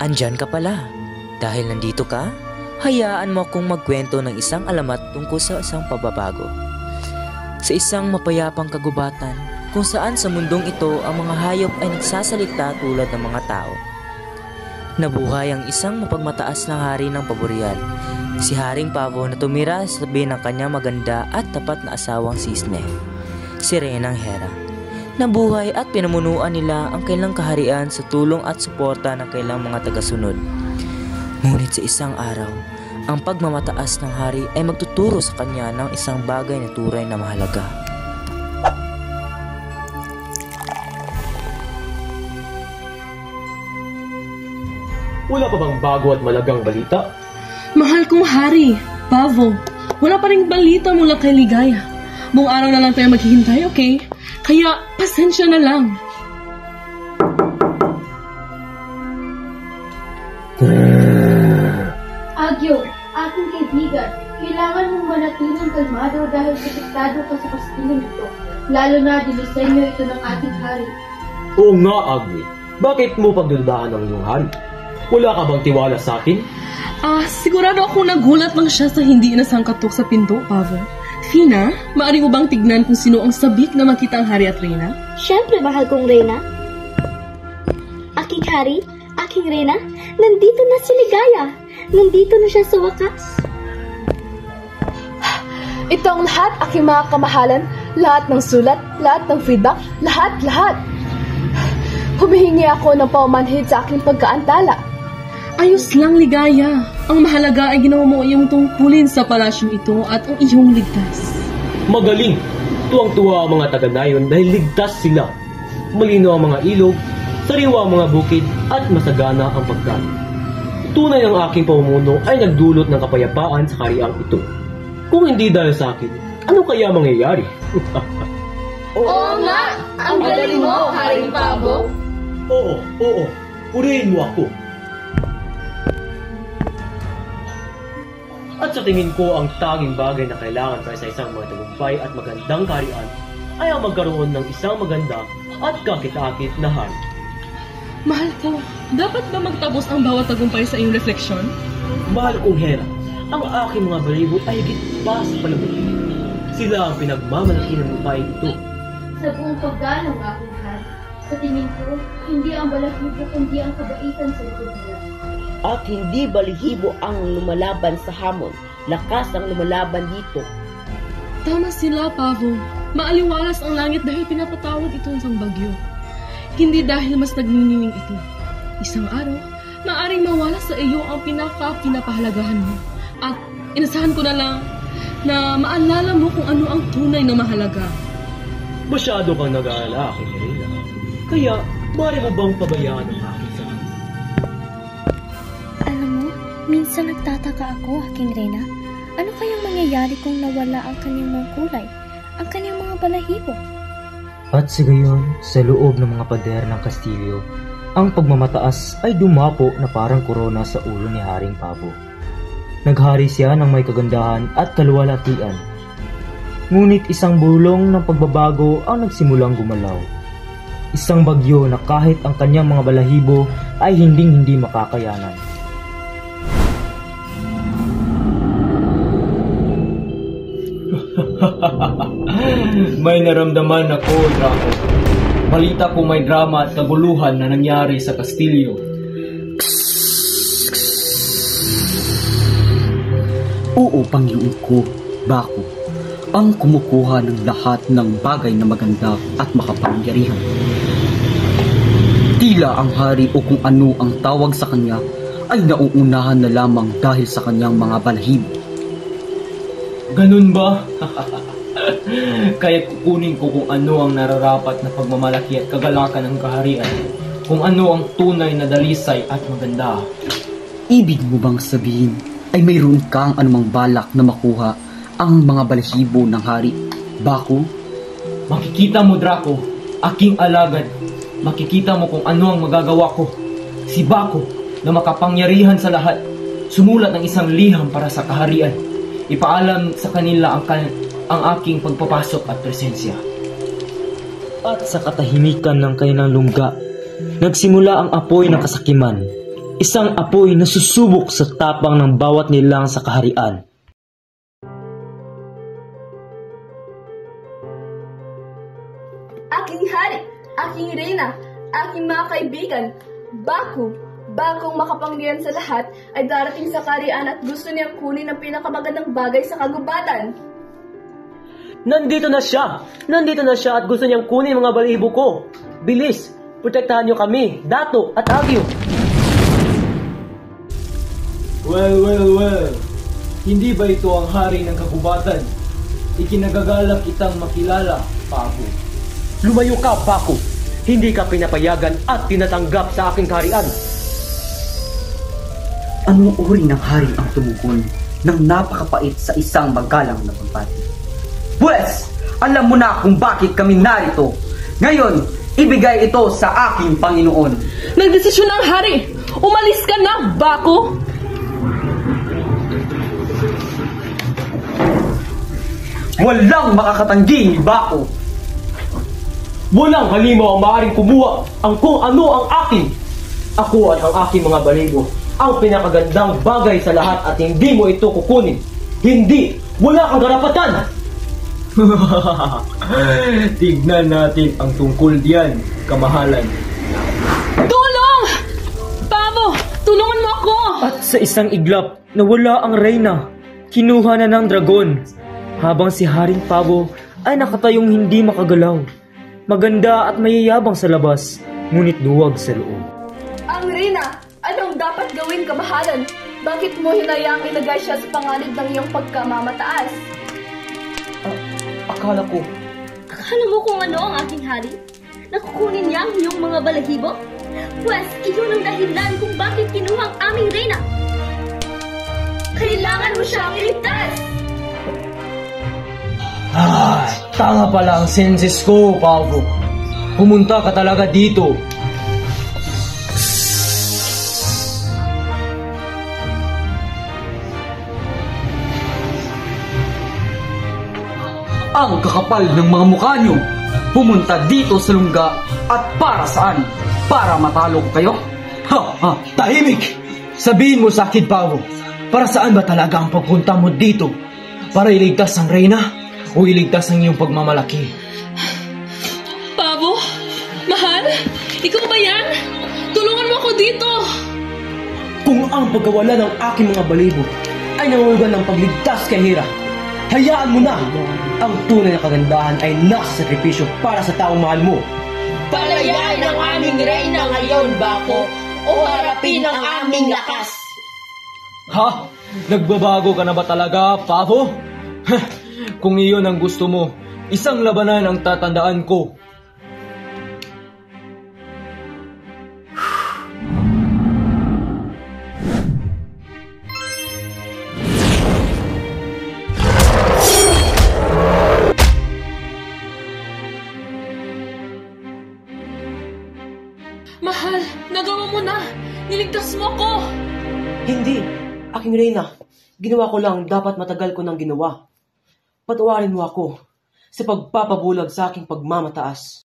Andyan ka pala. Dahil nandito ka, hayaan mo akong magkwento ng isang alamat tungkol sa isang pagbabago. Sa isang mapayapang kagubatan, kung saan sa mundong ito ang mga hayop ay nagsasalita tulad ng mga tao. Nabuhay ang isang mapagmataas na hari ng Paborial, si Haring Pavo na tumira sa tabi ng kanyang maganda at tapat na asawang Sisne, si Renang Hera. Nabuhay at pinamunuan nila ang kailang kaharian sa tulong at suporta ng kailang mga tagasunod. Ngunit sa isang araw, ang pagmamataas ng hari ay magtuturo sa kanya ng isang bagay na tunay na mahalaga. Wala pa bang bago at malagang balita? Mahal kong hari, Pavo, wala pa ring balita mula kay Ligaya. Buong araw na lang tayo maghihintay, okay? Kaya, pasensya na lang. Agyo, aking kaibigan, kailangan mong manatiling kalmado dahil protektado ka sa kastiling ito. Lalo na dinisenyo ito ng ating hari. Oo nga, Agwe. Bakit mo pagdudahan ng iyong hari? Wala ka bang tiwala sa akin? Sigurado akong nagulat lang siya sa hindi inasangkatok sa pinto, Pavo. Fina, maaari mo bang tignan kung sino ang sabik na makita ang hari at reyna? Siyempre, mahal kong reyna. Aking hari, aking reyna, nandito na si Ligaya. Nandito na siya sa wakas. Ito ang lahat, aking mga kamahalan. Lahat ng sulat, lahat ng feedback, lahat. Humihingi ako ng paumanhid sa aking pagkaantala. Ayos lang, Ligaya. Ang mahalaga ay ginawa mo iyong tungkulin sa palasyong ito at ang iyong ligtas. Magaling! Tuwang-tuwa ang mga taga-nayon dahil ligtas sila. Malino ang mga ilog, sariwa ang mga bukid at masagana ang pagkain. Tunay ang aking pamumuno ay nagdulot ng kapayapaan sa kahariang ito. Kung hindi dahil sa akin, ano kaya mangyayari? Oo nga! Ang galing mo, Haring Pavo! Oo. Purihin mo ako. At sa tingin ko, ang tanging bagay na kailangan para sa isang matagumpay at magandang kaharian ay ang magkaroon ng isang maganda at kakit-akit na hari. Mahal ko, dapat ba magtapos ang bawat tagumpay sa iyong refleksyon? Mahal kong Hera, ang aking mga balibo ay higit pa sa palamuti. Sila ang pinagmamalaki ng lupain ito. Sa buong pagganong aking hari, sa tingin ko, hindi ang balahibo kundi ang kabaitan sa likod nila. At hindi balihibo ang lumalaban sa hamon. Lakas ang lumalaban dito. Tama sila, Pavo. Maaliwalas ang langit dahil pinapatawad ito ng bagyo. Hindi dahil mas nagniningning ito. Isang araw, maaaring mawala sa iyo ang pinapahalagahan mo. At inasahan ko na lang na maalala mo kung ano ang tunay na mahalaga. Masyado kang nag-aalala, aking Helena. Kaya, maaari mo bang pabayaan ang aking sabi? Alam mo, minsan nagtataka ako, aking reyna. Ano kayang mangyayari kung nawala ang kanyang mga kulay, ang kanyang mga balahibo? At sa gayon, sa loob ng mga pader ng Kastilyo, ang pagmamataas ay dumapo na parang korona sa ulo ni Haring Pavo. Naghari siya ng may kagandahan at kaluwalhatian. Ngunit isang bulong ng pagbabago ang nagsimulang gumalaw. Isang bagyo na kahit ang kanyang mga balahibo ay hinding-hindi makakayanan. May naramdaman ako, Draco. Balita ko may drama at kaguluhan na nangyari sa Kastilyo. Oo, Panginoon ko, Baku, ang kumukuha ng lahat ng bagay na maganda at makapangyarihan. Tila ang hari o kung ano ang tawag sa kanya ay nauunahan na lamang dahil sa kanyang mga balahibo. Ganun ba? Kaya kukunin ko kung ano ang nararapat na pagmamalaki at kagalakan ng kaharian, kung ano ang tunay na dalisay at maganda. Ibig mo bang sabihin ay mayroon kang anumang balak na makuha ang mga balahibo ng hari, Baku? Makikita mo, Draco, aking alagad. Makikita mo kung ano ang magagawa ko. Si Baku, na makapangyarihan sa lahat, sumulat ng isang liham para sa kaharian. Ipaalam sa kanila ang aking pagpapasok at presensya. At sa katahimikan ng kanilang lungga, nagsimula ang apoy ng kasakiman. Isang apoy na susubok sa tapang ng bawat nilang sa kaharian. Aking hari, aking reyna, aking mga kaibigan, bagong makapangyarihan sa lahat ay darating sa kaharian at gusto niyang kunin ang pinakamagandang bagay sa kagubatan. Nandito na siya! Nandito na siya at gusto niyang kunin mga balahibo ko. Bilis! Protektahan niyo kami, Dato at Agyo! Well. Hindi ba ito ang hari ng kagubatan? Ikinagagalak kitang makilala, Pavo. Lumayo ka, Baku! Hindi ka pinapayagan at tinatanggap sa aking kaharian. Anong uri ng hari ang tumugon ng napakapait sa isang magalang na pagpati? Pwes, alam mo na kung bakit kami narito. Ngayon, ibigay ito sa aking Panginoon. Nagdesisyon ang hari! Umalis ka na, Baku! Walang makakatanggi, Bako. Walang halimaw ang maaaring kumuha ang kung ano ang akin. Ako at ang aking mga balahibo ang pinakagandang bagay sa lahat at hindi mo ito kukunin. Hindi! Wala kang karapatan! Tignan natin ang tungkol diyan, kamahalan. Tulong! Pavo, tulungan mo ako! At sa isang iglap, nawala ang reyna. Kinuha na ng dragon. Habang si Haring Pavo ay nakatayong hindi makagalaw. Maganda at mayayabang sa labas, ngunit duwag sa loob. Ang reyna, anong dapat gawin, kamahalan? Bakit mo hinayaang ilagay siya sa panganib ng iyong pagkamamataas? Akala ko, Akala mo kung ano ang aking hari? Nakukunin niya ang iyong mga balahibo? Pwes, iyon ang dahilan kung bakit kinuha ang aming reyna. Kailangan mo siyang iligtas! tanga pala ang senses ko, Pavo. Pumunta ka talaga dito. Ang kakapal ng mga mukha niyo. Pumunta dito sa lungga at para saan? Para matalo ko kayo? Tahimik! Sabihin mo sa akin, Pavo, para saan ba talaga ang pagpunta mo dito? Para iligtas ang reyna o iligtas ang iyong pagmamalaki? Pavo, mahal, ikaw ba yan? Tulungan mo ako dito! Kung ang pagkawala ng aking mga balibo ay nangungulgan ng pagligtas kay Hera, hayaan mo na! Ang tunay na kagandahan ay nasa sakripisyo para sa taong mahal mo. Palayain ang aming reyna ngayon, Bako, o harapin ang aming lakas. Ha? Nagbabago ka na ba talaga, Pavo? Kung iyon ang gusto mo, isang labanan ang tatandaan ko. Mahal, nagawa mo na! Niligtas mo ko! Hindi, aking reyna. Ginawa ko lang dapat matagal ko nang ginawa. Patawarin mo ako sa pagpapabulag sa aking pagmamataas.